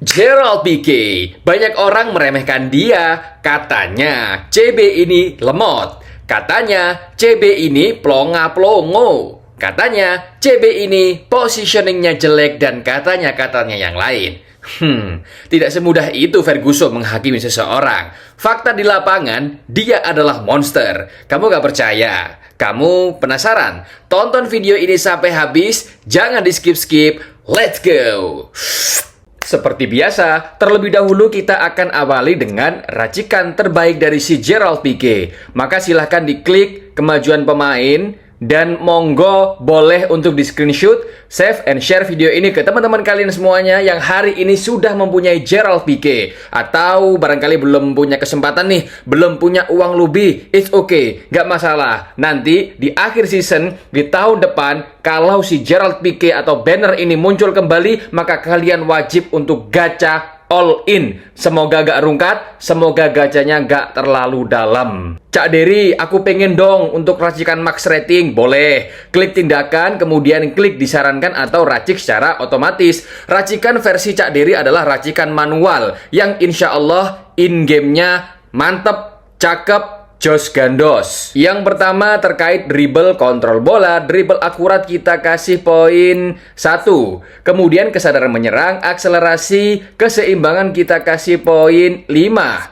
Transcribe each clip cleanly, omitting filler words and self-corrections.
Gerald Pique, banyak orang meremehkan dia, katanya CB ini lemot, katanya CB ini plonga-plongo, katanya CB ini positioningnya jelek dan katanya yang lain. Tidak semudah itu Ferguson menghakimi seseorang. Fakta di lapangan, dia adalah monster. Kamu gak percaya? Kamu penasaran? Tonton video ini sampai habis, jangan di skip-skip. Let's go! Seperti biasa, terlebih dahulu kita akan awali dengan racikan terbaik dari si Gerald Pique. Maka silahkan diklik kemajuan pemain dan monggo boleh untuk di screenshot, save, and share video ini ke teman-teman kalian semuanya yang hari ini sudah mempunyai Gerald Pique. Atau barangkali belum punya kesempatan nih, belum punya uang lebih, it's okay, gak masalah. Nanti di akhir season, di tahun depan, kalau si Gerald Pique atau banner ini muncul kembali, maka kalian wajib untuk gacha all in. Semoga gak rungkat, semoga gacanya gak terlalu dalam. Cak Dery, aku pengen dong untuk racikan max rating. Boleh, klik tindakan, kemudian klik disarankan atau racik secara otomatis. Racikan versi Cak Dery adalah racikan manual yang insya Allah in-game-nya mantep, cakep, jos gandos. Yang pertama terkait dribble kontrol bola, dribble akurat kita kasih poin 1. Kemudian kesadaran menyerang, akselerasi, keseimbangan kita kasih poin 5.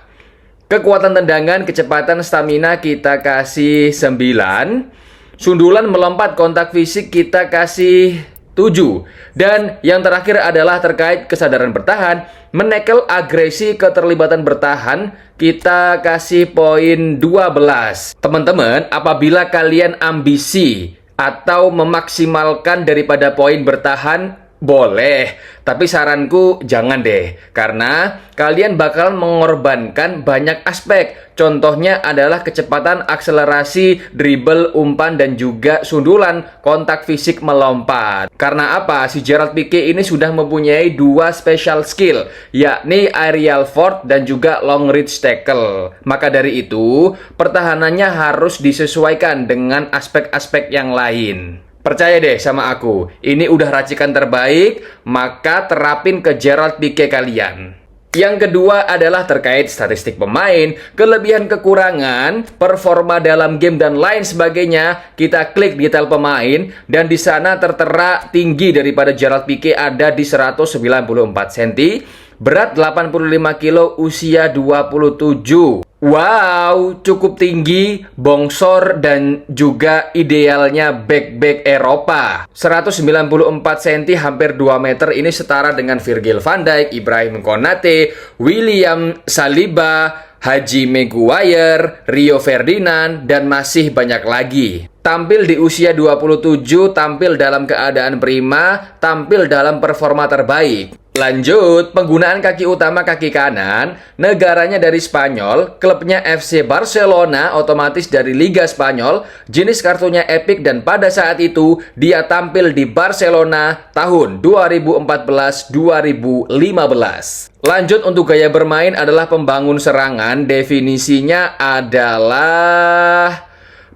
Kekuatan tendangan, kecepatan, stamina kita kasih 9. Sundulan melompat kontak fisik kita kasih 7. Dan yang terakhir adalah terkait kesadaran bertahan, menekel agresi keterlibatan bertahan, kita kasih poin 12. Teman-teman, apabila kalian ambisi atau memaksimalkan daripada poin bertahan, boleh, tapi saranku jangan deh, karena kalian bakal mengorbankan banyak aspek. Contohnya adalah kecepatan, akselerasi, dribble, umpan, dan juga sundulan, kontak fisik melompat. Karena apa? Si Gerald Pique ini sudah mempunyai 2 special skill, yakni aerial fort dan juga long reach tackle. Maka dari itu, pertahanannya harus disesuaikan dengan aspek-aspek yang lain. Percaya deh sama aku, ini udah racikan terbaik, maka terapin ke Gerald Pique kalian. Yang kedua adalah terkait statistik pemain, kelebihan kekurangan, performa dalam game dan lain sebagainya. Kita klik detail pemain dan di sana tertera tinggi daripada Gerald Pique ada di 194 cm, berat 85 kilo, usia 27. Wow, cukup tinggi, bongsor, dan juga idealnya back Eropa. 194 cm, hampir 2 meter, ini setara dengan Virgil van Dijk, Ibrahim Konate, William Saliba, Haji Maguire, Rio Ferdinand, dan masih banyak lagi. Tampil di usia 27, tampil dalam keadaan prima, tampil dalam performa terbaik. Lanjut, penggunaan kaki utama kaki kanan, negaranya dari Spanyol, klubnya FC Barcelona, otomatis dari Liga Spanyol, jenis kartunya epic dan pada saat itu dia tampil di Barcelona tahun 2014-2015. Lanjut, untuk gaya bermain adalah pembangun serangan, definisinya adalah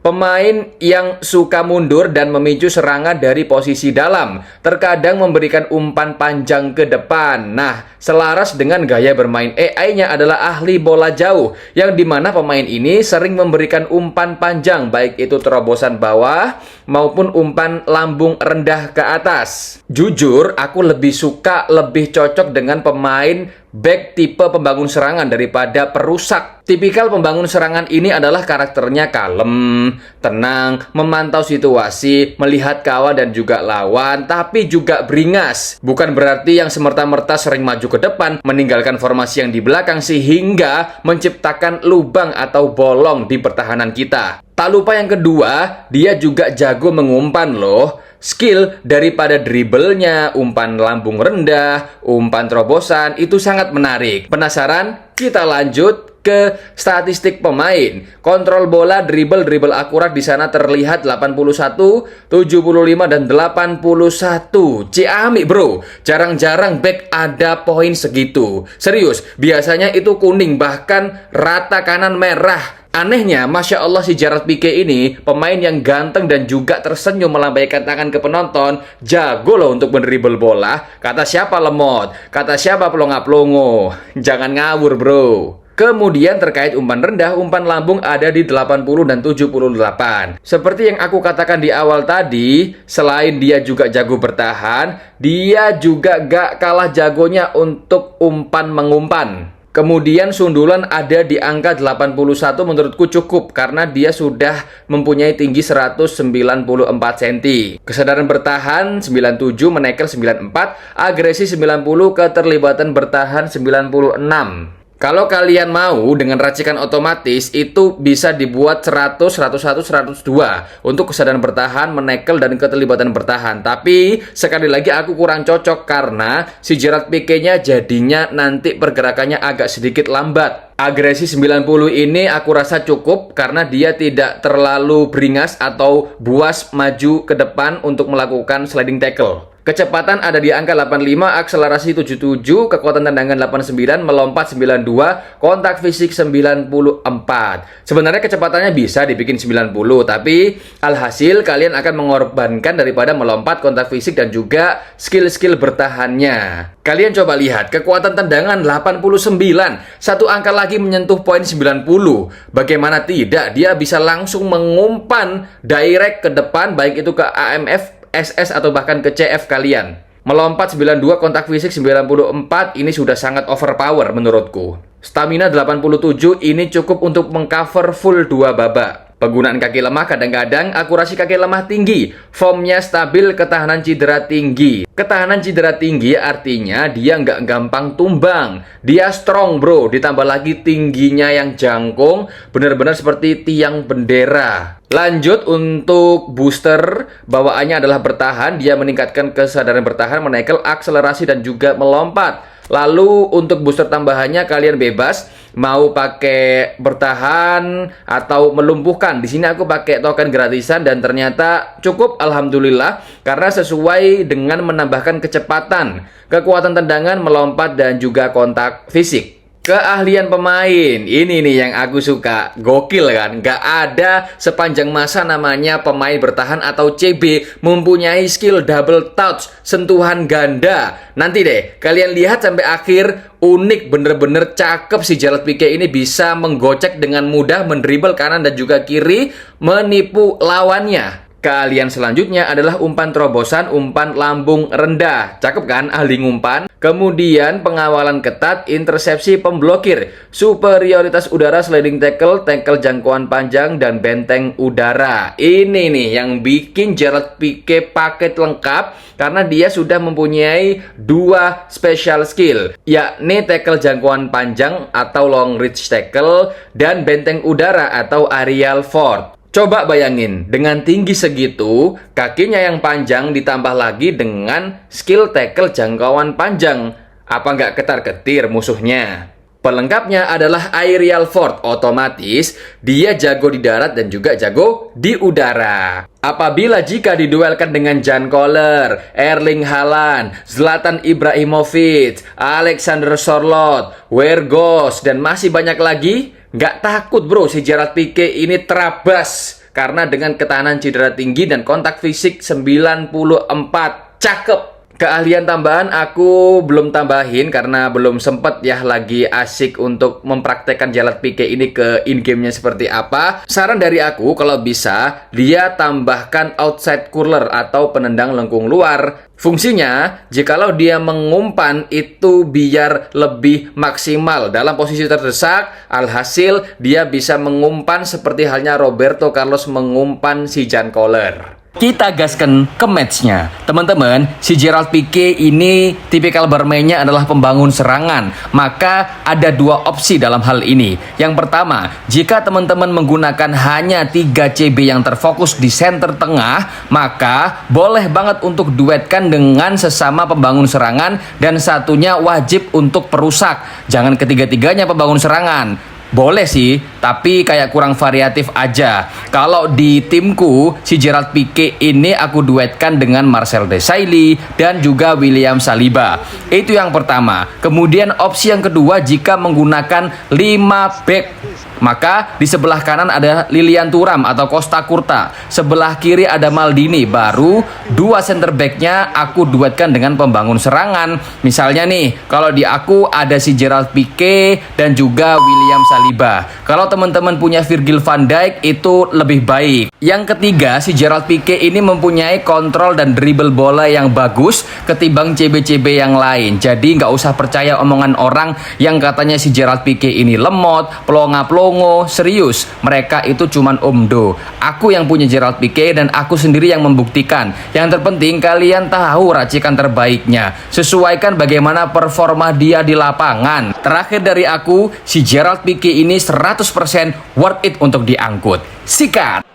pemain yang suka mundur dan memicu serangan dari posisi dalam, terkadang memberikan umpan panjang ke depan. Nah, selaras dengan gaya bermain AI-nya adalah ahli bola jauh, yang dimana pemain ini sering memberikan umpan panjang, baik itu terobosan bawah maupun umpan lambung rendah ke atas. Jujur, aku lebih suka, lebih cocok dengan pemain back tipe pembangun serangan daripada perusak. Tipikal pembangun serangan ini adalah karakternya kalem, tenang, memantau situasi, melihat kawan dan juga lawan, tapi juga beringas. Bukan berarti yang semerta-merta sering maju ke depan, meninggalkan formasi yang di belakang sehingga menciptakan lubang atau bolong di pertahanan kita. Tak lupa yang kedua, dia juga jago mengumpan loh. Skill daripada dribblenya, umpan lambung rendah, umpan terobosan, itu sangat menarik. Penasaran? Kita lanjut ke statistik pemain. Kontrol bola, dribble akurat di sana terlihat 81, 75 dan 81. Ciamik bro, jarang-jarang back ada poin segitu. Serius, biasanya itu kuning bahkan rata kanan merah. Anehnya, Masya Allah si Gerard Pique ini pemain yang ganteng dan juga tersenyum melambaikan tangan ke penonton. Jago loh untuk mendribble bola. Kata siapa lemot? Kata siapa pelongo-pelongo? Jangan ngawur bro. Kemudian terkait umpan rendah, umpan lambung ada di 80 dan 78. Seperti yang aku katakan di awal tadi, selain dia juga jago bertahan, dia juga gak kalah jagonya untuk umpan mengumpan. Kemudian sundulan ada di angka 81 menurutku cukup karena dia sudah mempunyai tinggi 194 cm. Kesadaran bertahan 97, menekel 94, agresi 90, keterlibatan bertahan 96. Kalau kalian mau dengan racikan otomatis itu bisa dibuat 100, 101, 102 untuk kesadaran bertahan, menekel dan keterlibatan bertahan. Tapi sekali lagi aku kurang cocok karena si Gerard Pique-nya jadinya nanti pergerakannya agak sedikit lambat. Agresi 90 ini aku rasa cukup karena dia tidak terlalu beringas atau buas maju ke depan untuk melakukan sliding tackle. Kecepatan ada di angka 85, akselerasi 77, kekuatan tendangan 89, melompat 92, kontak fisik 94. Sebenarnya kecepatannya bisa dibikin 90, tapi alhasil kalian akan mengorbankan daripada melompat, kontak fisik dan juga skill-skill bertahannya. Kalian coba lihat, kekuatan tendangan 89, satu angka lagi menyentuh poin 90. Bagaimana tidak, dia bisa langsung mengumpan direct ke depan, baik itu ke AMF, SS atau bahkan ke CF kalian. Melompat 92, kontak fisik 94, ini sudah sangat overpower menurutku. Stamina 87, ini cukup untuk mengcover full 2 babak. Penggunaan kaki lemah kadang-kadang, akurasi kaki lemah tinggi, formnya stabil, ketahanan cedera tinggi. Ketahanan cedera tinggi artinya dia nggak gampang tumbang. Dia strong bro, ditambah lagi tingginya yang jangkung, benar-benar seperti tiang bendera. Lanjut untuk booster, bawaannya adalah bertahan, dia meningkatkan kesadaran bertahan, menekel, akselerasi dan juga melompat. Lalu untuk booster tambahannya kalian bebas mau pakai bertahan atau melumpuhkan. Di sini aku pakai token gratisan dan ternyata cukup alhamdulillah karena sesuai dengan menambahkan kecepatan, kekuatan tendangan, melompat dan juga kontak fisik. Keahlian pemain, ini nih yang aku suka, gokil kan, nggak ada sepanjang masa namanya pemain bertahan atau CB mempunyai skill double touch, sentuhan ganda. Nanti deh, kalian lihat sampai akhir, unik, bener-bener cakep si Gerard Pique ini bisa menggocek dengan mudah, mendribble kanan dan juga kiri, menipu lawannya. Keahlian selanjutnya adalah umpan terobosan, umpan lambung rendah. Cakep kan ahli ngumpan? Kemudian pengawalan ketat, intersepsi, pemblokir, superioritas udara, sliding tackle, tackle jangkauan panjang, dan benteng udara. Ini nih yang bikin Gerard Pique paket lengkap karena dia sudah mempunyai 2 special skill, yakni tackle jangkauan panjang atau long reach tackle dan benteng udara atau aerial fort. Coba bayangin, dengan tinggi segitu, kakinya yang panjang ditambah lagi dengan skill tackle jangkauan panjang. Apa nggak ketar-ketir musuhnya? Pelengkapnya adalah aerial fort, otomatis dia jago di darat dan juga jago di udara. Apabila jika diduelkan dengan Jan Koller, Erling Haaland, Zlatan Ibrahimovic, Alexander Sorloth, Weghorst, dan masih banyak lagi, nggak takut bro si Gerard Pique ini terabas karena dengan ketahanan cedera tinggi dan kontak fisik 94. Cakep. Keahlian tambahan aku belum tambahin karena belum sempet ya, lagi asik untuk mempraktekkan Gerard Pique ini ke in-game-nya seperti apa. Saran dari aku kalau bisa dia tambahkan outside curler atau penendang lengkung luar. Fungsinya, jikalau dia mengumpan itu biar lebih maksimal dalam posisi terdesak, alhasil dia bisa mengumpan seperti halnya Roberto Carlos mengumpan si Jan Koller. Kita gaskan ke matchnya. Teman-teman, si Gerard Pique ini tipikal bermainnya adalah pembangun serangan. Maka ada 2 opsi dalam hal ini. Yang pertama, jika teman-teman menggunakan hanya 3 CB yang terfokus di center tengah, maka boleh banget untuk duetkan dengan sesama pembangun serangan dan satunya wajib untuk perusak. Jangan ketiga-tiganya pembangun serangan. Boleh sih, tapi kayak kurang variatif aja. Kalau di timku, si Gerard Pique ini aku duetkan dengan Marcel Desailly dan juga William Saliba. Itu yang pertama. Kemudian opsi yang kedua, jika menggunakan 5 back, maka di sebelah kanan ada Lilian Thuram atau Costa Curta, sebelah kiri ada Maldini, baru 2 center backnya aku duetkan dengan pembangun serangan. Misalnya nih, kalau di aku ada si Gerard Pique dan juga William Saliba. Kalau teman-teman punya Virgil van Dijk itu lebih baik. Yang ketiga, si Gerard Pique ini mempunyai kontrol dan dribble bola yang bagus ketimbang CB-CB yang lain. Jadi nggak usah percaya omongan orang yang katanya si Gerard Pique ini lemot, pelongo, serius. Mereka itu cuman omdo. Aku yang punya Gerard Pique dan aku sendiri yang membuktikan. Yang terpenting kalian tahu racikan terbaiknya. Sesuaikan bagaimana performa dia di lapangan. Terakhir dari aku, si Gerard Pique ini 100% worth it untuk diangkut. Sikat!